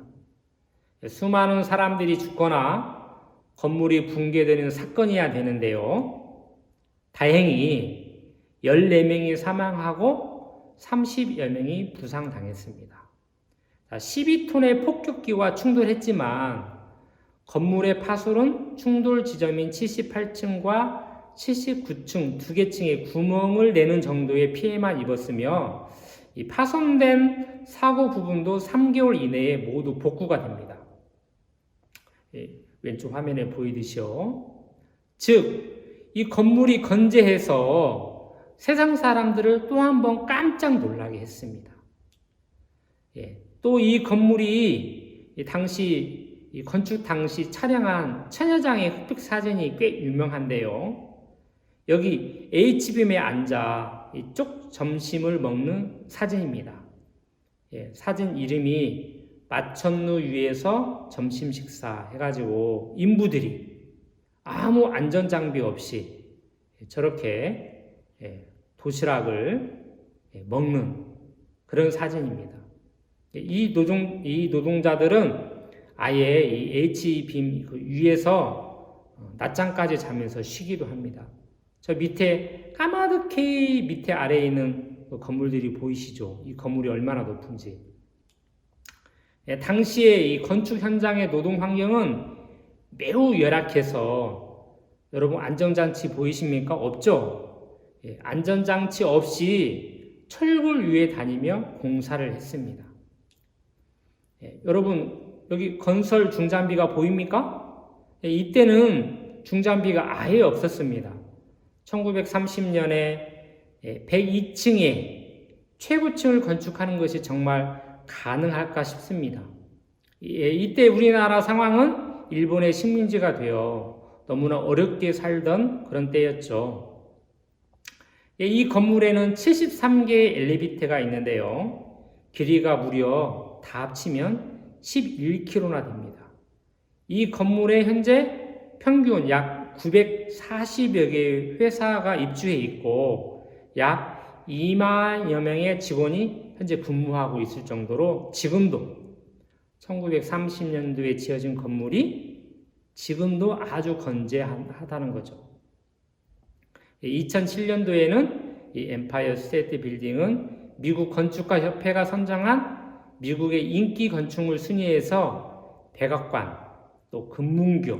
수많은 사람들이 죽거나 건물이 붕괴되는 사건이어야 되는데요. 다행히 14명이 사망하고 30여 명이 부상당했습니다. 12톤의 폭격기와 충돌했지만 건물의 파손은 충돌 지점인 78층과 79층 두 개 층에 구멍을 내는 정도의 피해만 입었으며 이 파손된 사고 부분도 3개월 이내에 모두 복구가 됩니다. 왼쪽 화면에 보이듯이요. 즉, 이 건물이 건재해서 세상 사람들을 또 한 번 깜짝 놀라게 했습니다. 또 이 건물이 이 건축 당시 촬영한 천여장의 흑백 사진이 꽤 유명한데요. 여기 H빔에 앉아 쪽 점심을 먹는 사진입니다. 사진 이름이 마천루 위에서 점심 식사 해가지고 인부들이 아무 안전장비 없이 저렇게 도시락을 먹는 그런 사진입니다. 이 노동자들은 아예 이 H빔 위에서 낮잠까지 자면서 쉬기도 합니다. 저 밑에 까마득히 밑에 아래에 있는 건물들이 보이시죠? 이 건물이 얼마나 높은지. 당시에 이 건축 현장의 노동 환경은 매우 열악해서 여러분 안전장치 보이십니까? 없죠? 안전장치 없이 철골 위에 다니며 공사를 했습니다. 여러분 여기 건설 중장비가 보입니까? 이때는 중장비가 아예 없었습니다. 1930년에 102층에 최고층을 건축하는 것이 정말 가능할까 싶습니다. 이때 우리나라 상황은 일본의 식민지가 되어 너무나 어렵게 살던 그런 때였죠. 이 건물에는 73개의 엘리베이터가 있는데요. 길이가 무려 다 합치면 11km나 됩니다. 이 건물에 현재 평균 약 940여 개의 회사가 입주해 있고 약 2만여 명의 직원이 현재 근무하고 있을 정도로 지금도 1930년도에 지어진 건물이 지금도 아주 건재하다는 거죠. 2007년도에는 이 엠파이어 스테이트 빌딩은 미국 건축가 협회가 선정한 미국의 인기 건축물 순위에서 백악관, 또 금문교,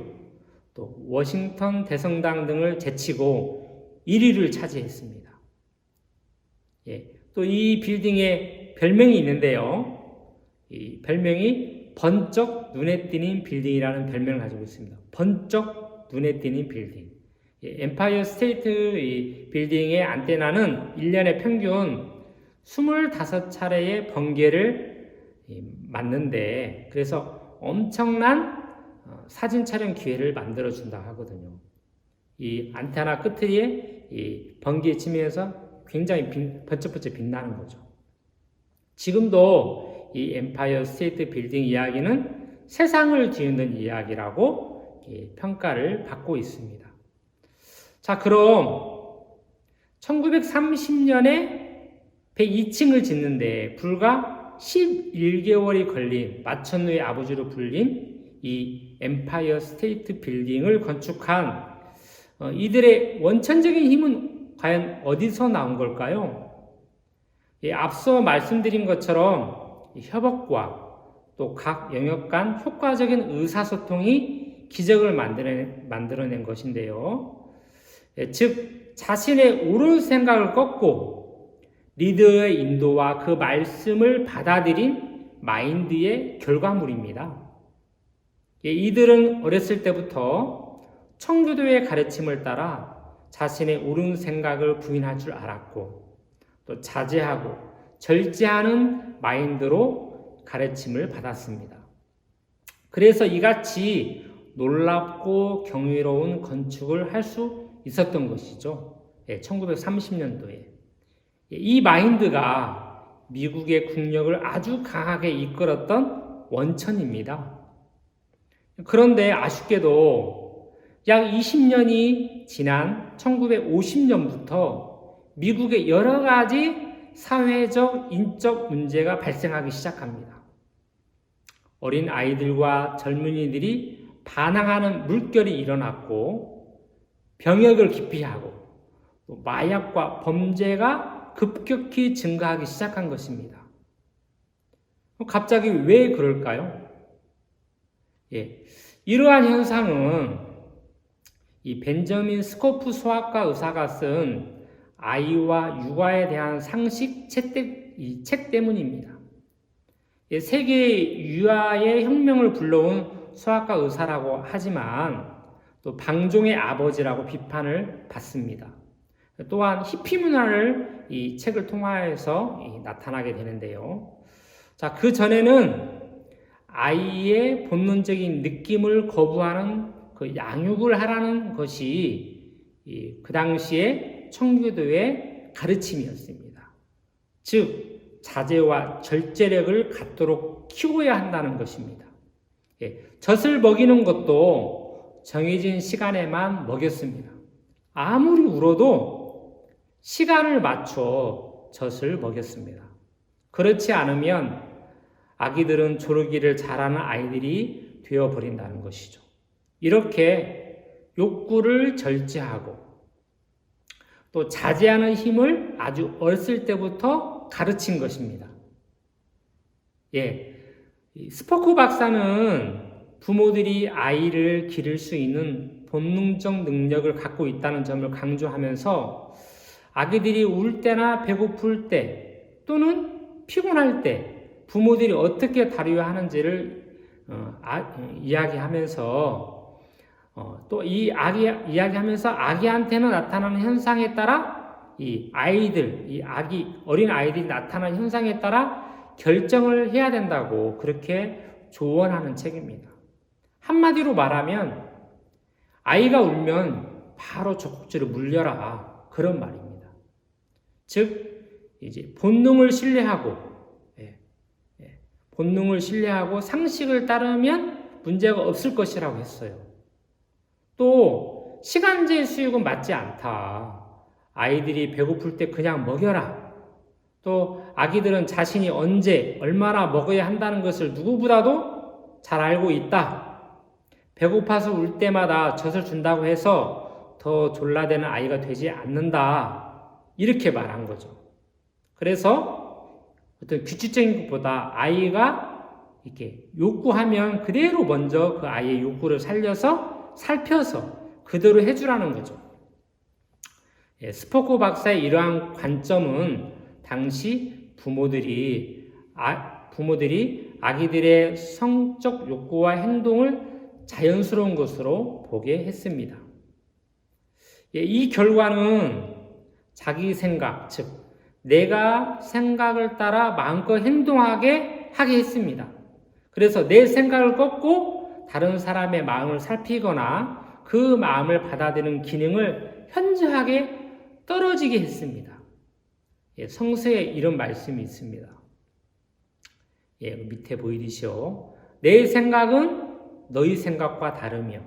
또 워싱턴 대성당 등을 제치고 1위를 차지했습니다. 또 이 빌딩에 별명이 있는데요. 이 별명이 번쩍 눈에 띄는 빌딩이라는 별명을 가지고 있습니다. 번쩍 눈에 띄는 빌딩. 엠파이어 스테이트 이 빌딩의 안테나는 1년에 평균 25차례의 번개를 맞는데 그래서 엄청난 사진 촬영 기회를 만들어준다 하거든요. 이 안테나 끝에 이 번개 치면서 굉장히 번쩍번쩍 빛나는 거죠. 지금도 이 엠파이어 스테이트 빌딩 이야기는 세상을 뒤흔든 이야기라고 평가를 받고 있습니다. 자, 그럼 1930년에 102층을 짓는데 불과 11개월이 걸린 마천루의 아버지로 불린 이 엠파이어 스테이트 빌딩을 건축한 이들의 원천적인 힘은 과연 어디서 나온 걸까요? 앞서 말씀드린 것처럼 협업과 또 각 영역 간 효과적인 의사소통이 기적을 만들어낸 것인데요. 즉 자신의 옳은 생각을 꺾고 리더의 인도와 그 말씀을 받아들인 마인드의 결과물입니다. 이들은 어렸을 때부터 청교도의 가르침을 따라 자신의 옳은 생각을 부인할 줄 알았고 또 자제하고 절제하는 마인드로 가르침을 받았습니다. 그래서 이같이 놀랍고 경이로운 건축을 할 수 있었던 것이죠. 1930년도에. 이 마인드가 미국의 국력을 아주 강하게 이끌었던 원천입니다. 그런데 아쉽게도 약 20년이 지난 1950년부터 미국의 여러 가지 사회적, 인적 문제가 발생하기 시작합니다. 어린 아이들과 젊은이들이 반항하는 물결이 일어났고 병역을 기피하고 또 마약과 범죄가 급격히 증가하기 시작한 것입니다. 갑자기 왜 그럴까요? 이러한 현상은 이 벤저민 스코프 소아과 의사가 쓴 아이와 육아에 대한 상식 책 때문입니다. 세계 유아의 혁명을 불러온 소아과 의사라고 하지만 또 방종의 아버지라고 비판을 받습니다. 또한 히피 문화를 이 책을 통하여서 나타나게 되는데요. 자, 그 전에는 아이의 본능적인 느낌을 거부하는 그 양육을 하라는 것이 그 당시에 청교도의 가르침이었습니다. 즉 자제와 절제력을 갖도록 키워야 한다는 것입니다. 젖을 먹이는 것도 정해진 시간에만 먹였습니다. 아무리 울어도 시간을 맞춰 젖을 먹였습니다. 그렇지 않으면 아기들은 조르기를 잘하는 아이들이 되어버린다는 것이죠. 이렇게 욕구를 절제하고 또 자제하는 힘을 아주 어렸을 때부터 가르친 것입니다. 스포크 박사는 부모들이 아이를 기를 수 있는 본능적 능력을 갖고 있다는 점을 강조하면서 아기들이 울 때나 배고플 때 또는 피곤할 때 부모들이 어떻게 다루어야 하는지를 이야기하면서 또 이 이야기하면서 아기한테는 나타나는 현상에 따라 이 어린 아이들이 나타나는 현상에 따라 결정을 해야 된다고 그렇게 조언하는 책입니다. 한마디로 말하면 아이가 울면 바로 젖꼭지를 물려라 그런 말입니다. 즉 이제 본능을 신뢰하고 상식을 따르면 문제가 없을 것이라고 했어요. 또 시간제 수육은 맞지 않다. 아이들이 배고플 때 그냥 먹여라. 또 아기들은 자신이 언제 얼마나 먹어야 한다는 것을 누구보다도 잘 알고 있다. 배고파서 울 때마다 젖을 준다고 해서 더 졸라대는 아이가 되지 않는다. 이렇게 말한 거죠. 그래서 어떤 규칙적인 것보다 아이가 이렇게 요구하면 그대로 먼저 그 아이의 욕구를 살펴서 그대로 해주라는 거죠. 스포커 박사의 이러한 관점은 당시 부모들이 아기들의 성적 욕구와 행동을 자연스러운 것으로 보게 했습니다. 이 결과는 자기 생각, 즉 내가 생각을 따라 마음껏 행동하게 하게 했습니다. 그래서 내 생각을 꺾고 다른 사람의 마음을 살피거나 그 마음을 받아들이는 기능을 현저하게 떨어지게 했습니다. 성서에 이런 말씀이 있습니다. 밑에 보이듯이요. 내 생각은 너희 생각과 다르며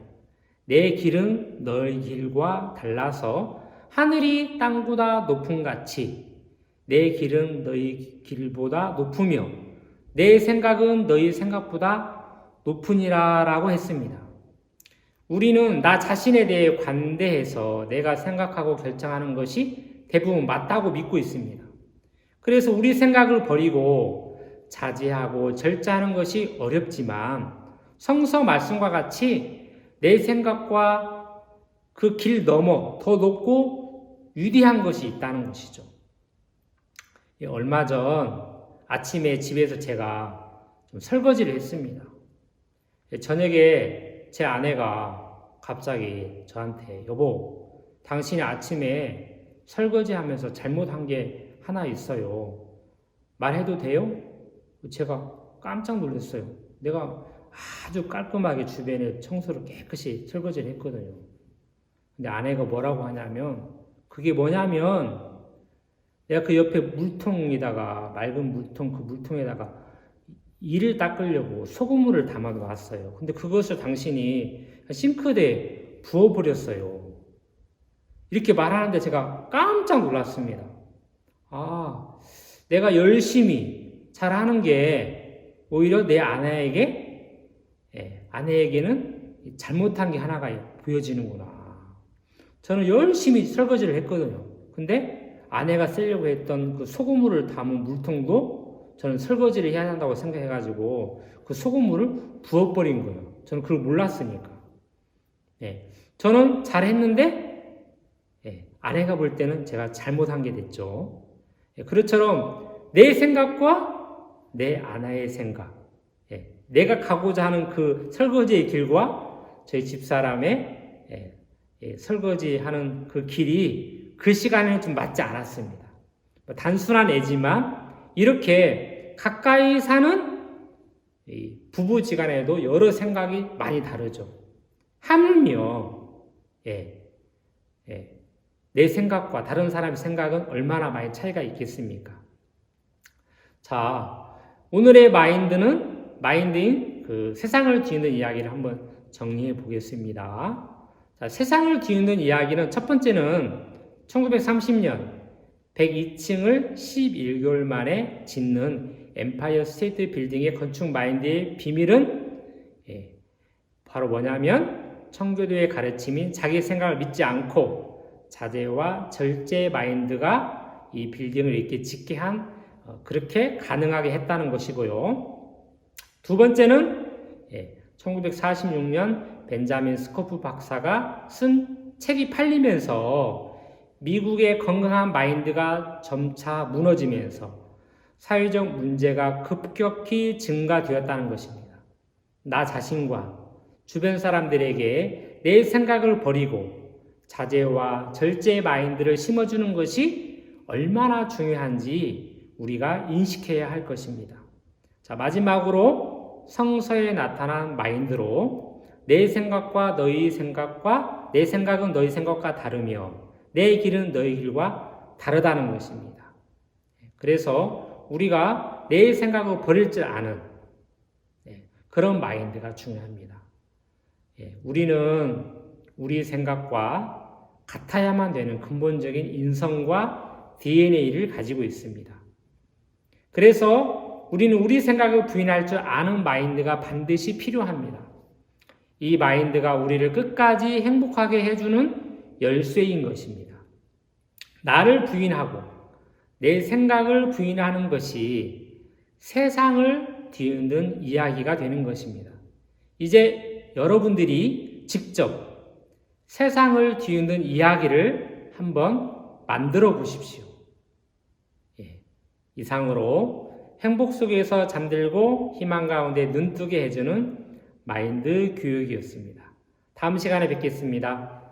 내 길은 너희 길과 달라서 하늘이 땅보다 높음 같이 내 길은 너희 길보다 높으며 내 생각은 너희 생각보다 높으니라 라고 했습니다. 우리는 나 자신에 대해 관대해서 내가 생각하고 결정하는 것이 대부분 맞다고 믿고 있습니다. 그래서 우리 생각을 버리고 자제하고 절제하는 것이 어렵지만 성서 말씀과 같이 내 생각과 그 길 넘어 더 높고 위대한 것이 있다는 것이죠. 얼마 전 아침에 집에서 제가 좀 설거지를 했습니다. 저녁에 제 아내가 갑자기 저한테 여보, 당신이 아침에 설거지하면서 잘못한 게 하나 있어요. 말해도 돼요? 제가 깜짝 놀랐어요. 내가 아주 깔끔하게 주변에 청소를 깨끗이 설거지를 했거든요. 근데 아내가 뭐라고 하냐면 그게 뭐냐면 내가 그 옆에 물통에다가 맑은 물통 그 물통에다가 이를 닦으려고 소금물을 담아 놨어요. 근데 그것을 당신이 싱크대에 부어버렸어요. 이렇게 말하는데 제가 깜짝 놀랐습니다. 내가 열심히 잘하는 게 오히려 내 아내에게는 잘못한 게 하나가 보여지는구나. 저는 열심히 설거지를 했거든요. 근데 아내가 쓰려고 했던 그 소금물을 담은 물통도 저는 설거지를 해야 한다고 생각해가지고 그 소금물을 부어버린 거예요. 저는 그걸 몰랐으니까. 저는 잘했는데 아내가 볼 때는 제가 잘못한 게 됐죠. 그것처럼 내 생각과 내 아내의 생각, 내가 가고자 하는 그 설거지의 길과 저희 집사람의 설거지하는 그 길이 그 시간에는 좀 맞지 않았습니다. 단순한 애지만 이렇게 가까이 사는 부부지간에도 여러 생각이 많이 다르죠. 하물며 내 생각과 다른 사람의 생각은 얼마나 많이 차이가 있겠습니까? 자, 오늘의 마인드인 그 세상을 뒤흔든 이야기를 한번 정리해 보겠습니다. 자, 세상을 뒤흔든 이야기는 첫 번째는 1930년 102층을 11개월 만에 짓는 엠파이어 스테이트 빌딩의 건축 마인드의 비밀은 바로 뭐냐면 청교도의 가르침인 자기 생각을 믿지 않고 자제와 절제 마인드가 이 빌딩을 이렇게 짓게 한 그렇게 가능하게 했다는 것이고요. 두 번째는 1946년 벤자민 스코프 박사가 쓴 책이 팔리면서 미국의 건강한 마인드가 점차 무너지면서 사회적 문제가 급격히 증가되었다는 것입니다. 나 자신과 주변 사람들에게 내 생각을 버리고 자제와 절제 마인드를 심어주는 것이 얼마나 중요한지 우리가 인식해야 할 것입니다. 자, 마지막으로 성서에 나타난 마인드로 내 생각과 너희 생각과 내 생각은 너희 생각과 다르며 내 길은 너희 길과 다르다는 것입니다. 그래서 우리가 내 생각을 버릴 줄 아는 그런 마인드가 중요합니다. 우리는 우리 생각과 같아야만 되는 근본적인 인성과 DNA를 가지고 있습니다. 그래서 우리는 우리 생각을 부인할 줄 아는 마인드가 반드시 필요합니다. 이 마인드가 우리를 끝까지 행복하게 해주는 열쇠인 것입니다. 나를 부인하고 내 생각을 부인하는 것이 세상을 뒤흔든 이야기가 되는 것입니다. 이제 여러분들이 직접 세상을 뒤흔든 이야기를 한번 만들어 보십시오. 이상으로 행복 속에서 잠들고 희망 가운데 눈뜨게 해주는 마인드 교육이었습니다. 다음 시간에 뵙겠습니다.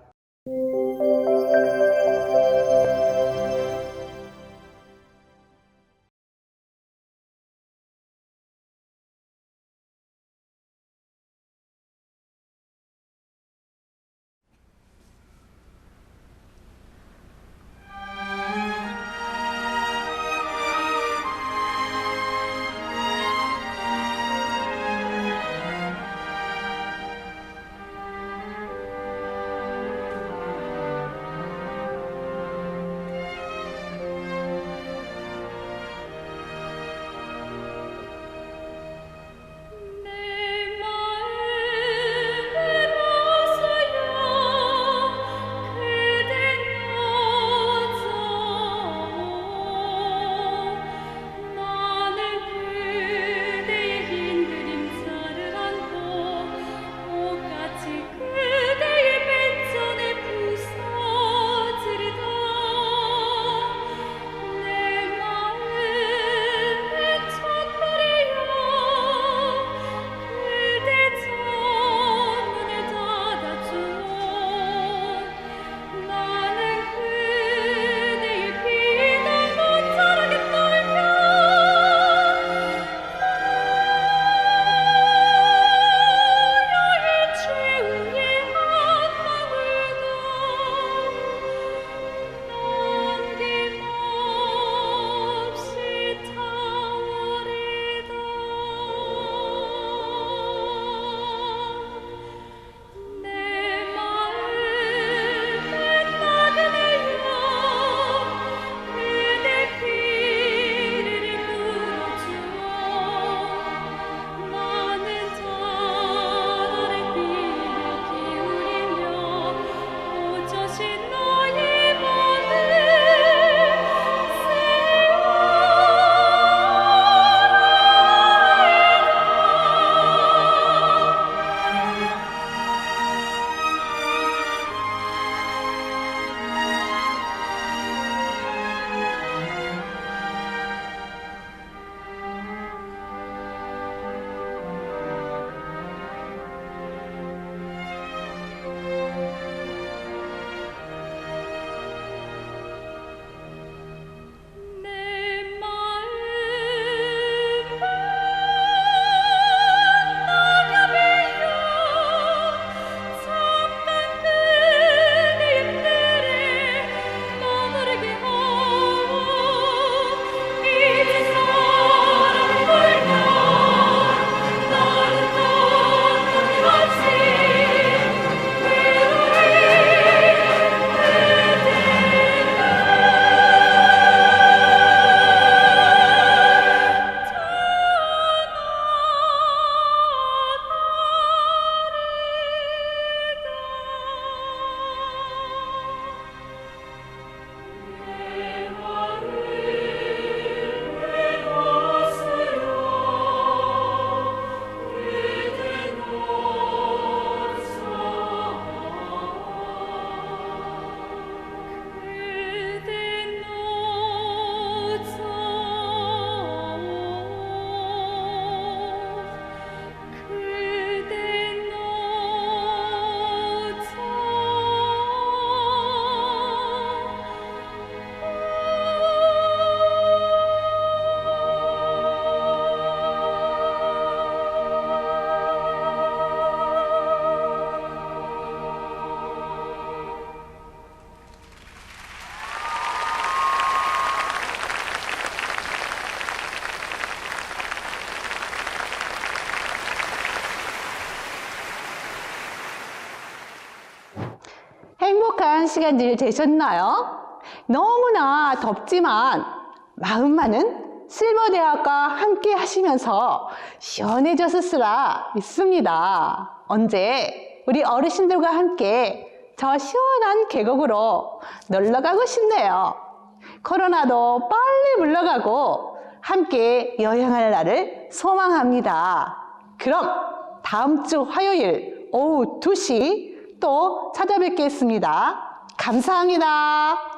행복한 시간들 되셨나요? 너무나 덥지만 마음만은 실버대학과 함께 하시면서 시원해졌으리라 믿습니다. 언제 우리 어르신들과 함께 저 시원한 계곡으로 놀러 가고 싶네요. 코로나도 빨리 물러가고 함께 여행할 날을 소망합니다. 그럼 다음 주 화요일 오후 2시 또 찾아뵙겠습니다. 감사합니다.